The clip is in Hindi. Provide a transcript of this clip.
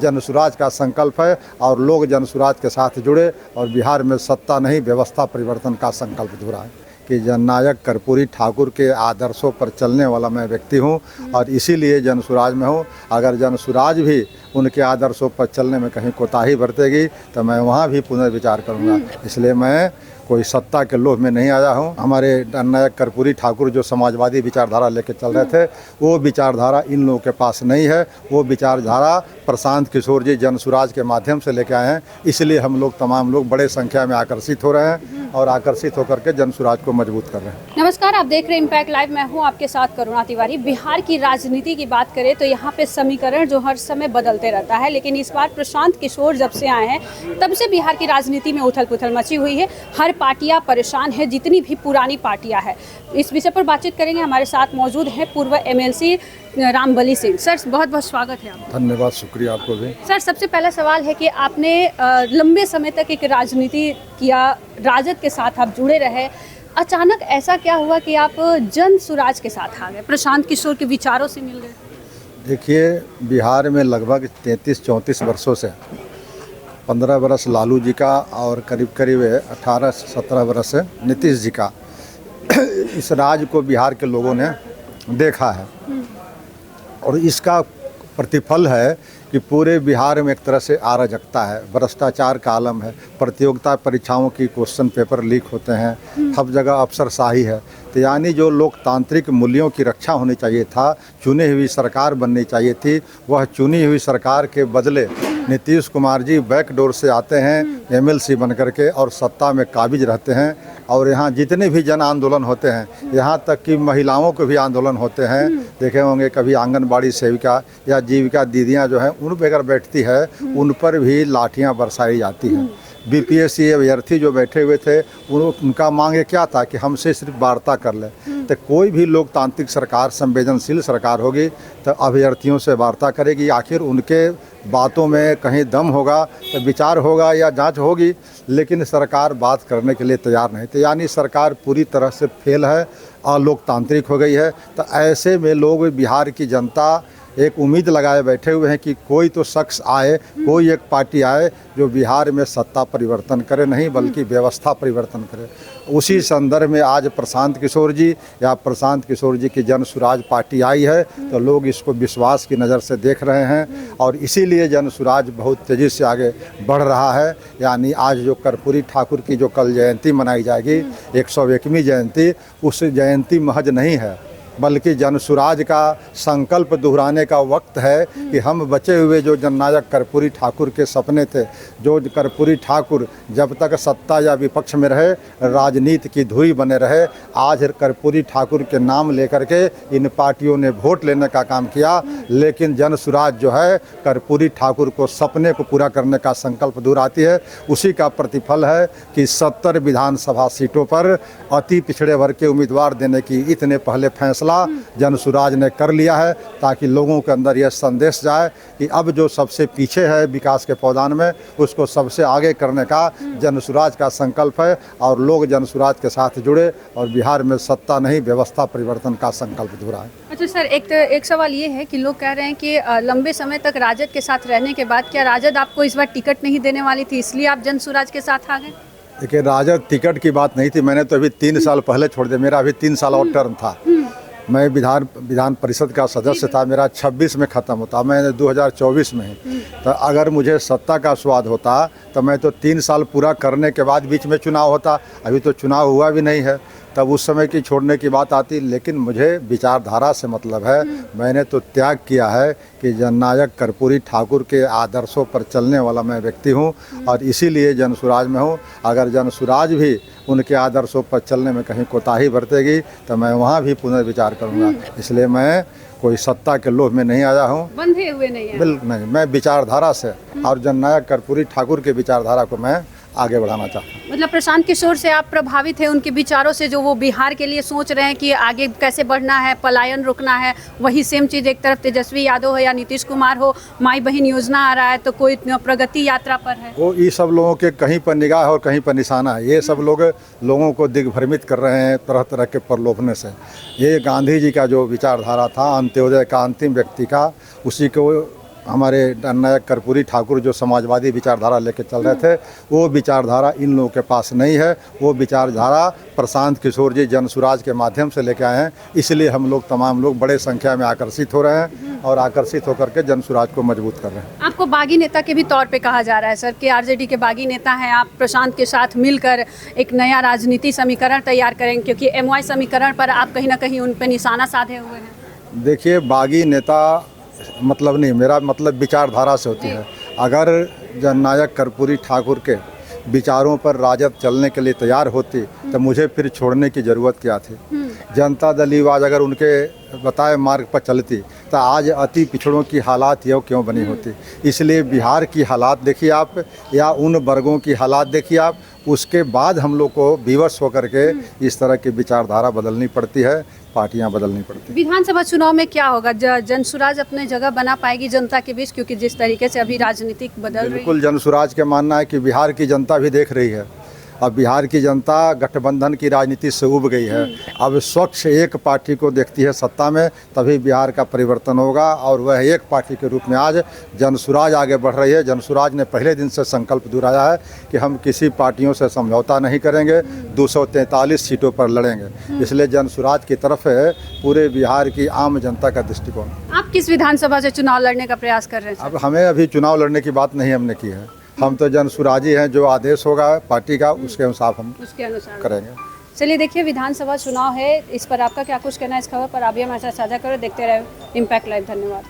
जनसुराज का संकल्प है और लोग जनसुराज के साथ जुड़े और बिहार में सत्ता नहीं व्यवस्था परिवर्तन का संकल्प दोहराएं कि जननायक कर्पूरी ठाकुर के आदर्शों पर चलने वाला मैं व्यक्ति हूं और इसीलिए जनसुराज में हूं। अगर जनसुराज भी उनके आदर्शों पर चलने में कहीं कोताही बरतेगी तो मैं वहां भी पुनर्विचार करूंगा। इसलिए मैं कोई सत्ता के लोभ में नहीं आया हूं। हमारे जननायक कर्पूरी ठाकुर जो समाजवादी विचारधारा लेकर चल रहे थे वो विचारधारा इन लोगों के पास नहीं है। वो विचारधारा प्रशांत किशोर जी जनसुराज के माध्यम से लेकर आए हैं। इसलिए हम लोग तमाम लोग बड़े संख्या में आकर्षित हो रहे हैं और आकर्षित होकर के जनसुराज को मजबूत कर रहे हैं। नमस्कार, आप देख रहे हैं इम्पैक्ट लाइव। मैं हूं आपके साथ करुणा तिवारी। बिहार की राजनीति की बात करें तो यहाँ पे समीकरण जो हर समय बदलते रहता है, लेकिन इस बार प्रशांत किशोर जब से आए हैं तब से बिहार की राजनीति में उथल पुथल मची हुई है। हर पार्टियां परेशान है, जितनी भी पुरानी पार्टियां हैं। इस विषय पर बातचीत करेंगे। हमारे साथ मौजूद हैं पूर्व एमएलसी रामबली सिंह। सर, बहुत बहुत स्वागत है आपका। धन्यवाद, शुक्रिया आपको भी। सर, सबसे पहला सवाल है कि आपने लंबे समय तक एक राजनीति किया, राजद के साथ आप जुड़े रहे। अचानक ऐसा क्या हुआ कि आप जनसुराज के साथ आ गए, प्रशांत किशोर के विचारों से मिल गए? देखिए, बिहार में लगभग 33-34 वर्षों से 15 वर्ष लालू जी का और करीब करीब 18-17 वर्ष नीतीश जी का इस राज को बिहार के लोगों ने देखा है और इसका प्रतिफल है कि पूरे बिहार में एक तरह से अराजकता है, भ्रष्टाचार का आलम है, प्रतियोगिता परीक्षाओं की क्वेश्चन पेपर लीक होते हैं, हर जगह अफसरशाही है। तो यानी जो लोकतांत्रिक मूल्यों की रक्षा होनी चाहिए था, चुनी हुई सरकार बननी चाहिए थी, वह चुनी हुई सरकार के बदले नीतीश कुमार जी बैकडोर से आते हैं एमएलसी बन करके और सत्ता में काबिज रहते हैं। और यहाँ जितने भी जन आंदोलन होते हैं, यहाँ तक कि महिलाओं के भी आंदोलन होते हैं, देखे होंगे कभी आंगनबाड़ी सेविका या जीविका दीदियाँ जो हैं उन पर अगर बैठती है उन पर भी लाठियाँ बरसाई जाती हैं। बीपीएससी अभ्यर्थी जो बैठे हुए थे उनका मांग क्या था कि हमसे सिर्फ वार्ता कर लें। तो कोई भी लोकतांत्रिक सरकार, संवेदनशील सरकार होगी तो अभ्यर्थियों से वार्ता करेगी। आखिर उनके बातों में कहीं दम होगा तो विचार होगा या जांच होगी, लेकिन सरकार बात करने के लिए तैयार नहीं। तो यानी सरकार पूरी तरह से फेल है, अलोकतांत्रिक हो गई है। तो ऐसे में लोग, बिहार की जनता एक उम्मीद लगाए बैठे हुए हैं कि कोई तो शख्स आए, कोई एक पार्टी आए जो बिहार में सत्ता परिवर्तन करे, नहीं बल्कि व्यवस्था परिवर्तन करे। उसी संदर्भ में आज प्रशांत किशोर जी या प्रशांत किशोर जी की जनसुराज पार्टी आई है तो लोग इसको विश्वास की नज़र से देख रहे हैं और इसीलिए जनसुराज बहुत तेज़ी से आगे बढ़ रहा है। यानी आज जो कर्पूरी ठाकुर की जो कल जयंती मनाई जाएगी, 101वीं जयंती, उस जयंती महज नहीं है बल्कि जनसुराज का संकल्प दोहराने का वक्त है कि हम बचे हुए जो जननायक कर्पूरी ठाकुर के सपने थे, जो कर्पूरी ठाकुर जब तक सत्ता या विपक्ष में रहे राजनीति की धुरी बने रहे, आज कर्पूरी ठाकुर के नाम लेकर के इन पार्टियों ने वोट लेने का काम किया। लेकिन जनसुराज जो है कर्पूरी ठाकुर को सपने को पूरा करने का संकल्प दोहराती है। उसी का प्रतिफल है कि 70 विधानसभा सीटों पर अति पिछड़े वर्ग के उम्मीदवार देने की इतने पहले फैसला जनसुराज ने कर लिया है, ताकि लोगों के अंदर यह संदेश जाए कि अब जो सबसे पीछे है विकास के पौधान में, उसको सबसे आगे करने का जनसुराज का संकल्प है और लोग जनसुराज के साथ जुड़े और बिहार में सत्ता नहीं व्यवस्था परिवर्तन का संकल्प दोहराए। अच्छा सर, एक सवाल ये है कि लोग कह रहे हैं कि लंबे समय तक राजद के साथ रहने के बाद क्या राजद आपको इस बार टिकट नहीं देने वाली थी, इसलिए आप जनसुराज के साथ आ गए? देखिए, राजद टिकट की बात नहीं थी, मैंने तो अभी 3 साल पहले छोड़ दिया। मेरा अभी 3 साल और टर्म था। मैं विधान परिषद का सदस्य था, मेरा 26 में ख़त्म होता, मैं 2024 में ही। तो अगर मुझे सत्ता का स्वाद होता तो मैं तो 3 साल पूरा करने के बाद बीच में चुनाव होता। अभी तो चुनाव हुआ भी नहीं है, तब उस समय की छोड़ने की बात आती। लेकिन मुझे विचारधारा से मतलब है, मैंने तो त्याग किया है कि जननायक कर्पूरी ठाकुर के आदर्शों पर चलने वाला मैं व्यक्ति हूं और इसीलिए जनसुराज में हूं। अगर जनसुराज भी उनके आदर्शों पर चलने में कहीं कोताही बरतेगी तो मैं वहां भी पुनर्विचार करूंगा। इसलिए मैं कोई सत्ता के लोभ में नहीं आया हूं, बंधे हुए नहीं है। बिल्कुल नहीं, मैं विचारधारा से और जननायक कर्पूरी ठाकुर के विचारधारा को मैं आगे बढ़ाना चाहता हूँ। मतलब प्रशांत किशोर से आप प्रभावित हैं, उनके विचारों से, जो वो बिहार के लिए सोच रहे हैं कि आगे कैसे बढ़ना है, पलायन रोकना है। वही सेम चीज़ एक तरफ तेजस्वी यादव हो या नीतीश कुमार हो, माई बहन योजना आ रहा है तो कोई प्रगति यात्रा पर है। वो ये सब लोगों के कहीं पर निगाह और कहीं पर निशाना है। ये सब लोगों को दिग्भ्रमित कर रहे हैं तरह तरह के प्रलोभन से। ये गांधी जी का जो विचारधारा था, अंत्योदय का, अंतिम व्यक्ति का, उसी को हमारे जननायक कर्पूरी ठाकुर जो समाजवादी विचारधारा लेके चल रहे थे, वो विचारधारा इन लोगों के पास नहीं है। वो विचारधारा प्रशांत किशोर जी जनसुराज के माध्यम से लेके आए हैं, इसलिए हम लोग तमाम लोग बड़े संख्या में आकर्षित हो रहे हैं और आकर्षित होकर के जनसुराज को मजबूत कर रहे हैं। आपको बागी नेता के भी तौर पे कहा जा रहा है सर कि आरजेडी के बागी नेता हैं आप, प्रशांत के साथ मिलकर एक नया राजनीति समीकरण तैयार करेंगे, क्योंकि एमवाई समीकरण पर आप कहीं ना कहीं उन पर निशाना साधे हुए हैं। देखिए, बागी नेता मतलब नहीं, मेरा मतलब विचारधारा से होती है। अगर जननायक कर्पूरी ठाकुर के विचारों पर राजद चलने के लिए तैयार होती तो मुझे फिर छोड़ने की ज़रूरत क्या थी। जनता दल युवा अगर उनके बताए मार्ग पर चलती तो आज अति पिछड़ों की हालात ये क्यों बनी होती। इसलिए बिहार की हालात देखिए आप, या उन वर्गों की हालात देखिए आप, उसके बाद हम लोग को विवश होकर के इस तरह की विचारधारा बदलनी पड़ती है, पार्टियां बदलनी पड़ती हैं। विधानसभा चुनाव में क्या होगा, जनसुराज अपने जगह बना पाएगी जनता के बीच, क्योंकि जिस तरीके से अभी राजनीतिक बदल रही है। बिल्कुल, जनसुराज के मानना है कि बिहार की जनता भी देख रही है। अब बिहार की जनता गठबंधन की राजनीति से उब गई है। अब स्वच्छ एक पार्टी को देखती है सत्ता में, तभी बिहार का परिवर्तन होगा। और वह एक पार्टी के रूप में आज जनसुराज आगे बढ़ रही है। जनसुराज ने पहले दिन से संकल्प दोहराया है कि हम किसी पार्टियों से समझौता नहीं करेंगे, 243 सीटों पर लड़ेंगे। इसलिए जनसुराज की तरफ है पूरे बिहार की आम जनता का दृष्टिकोण। आप किस विधानसभा से चुनाव लड़ने का प्रयास कर रहे हैं? अब हमें अभी चुनाव लड़ने की बात नहीं हमने की है। हम तो जनसुराजी हैं, जो आदेश होगा पार्टी का उसके अनुसार हम उसके अनुसार करेंगे। चलिए देखिए, विधानसभा चुनाव है, इस पर आपका क्या कुछ कहना है, इस खबर पर आप भी हमारे साथ साझा करो। देखते रहे इम्पैक्ट लाइव। धन्यवाद।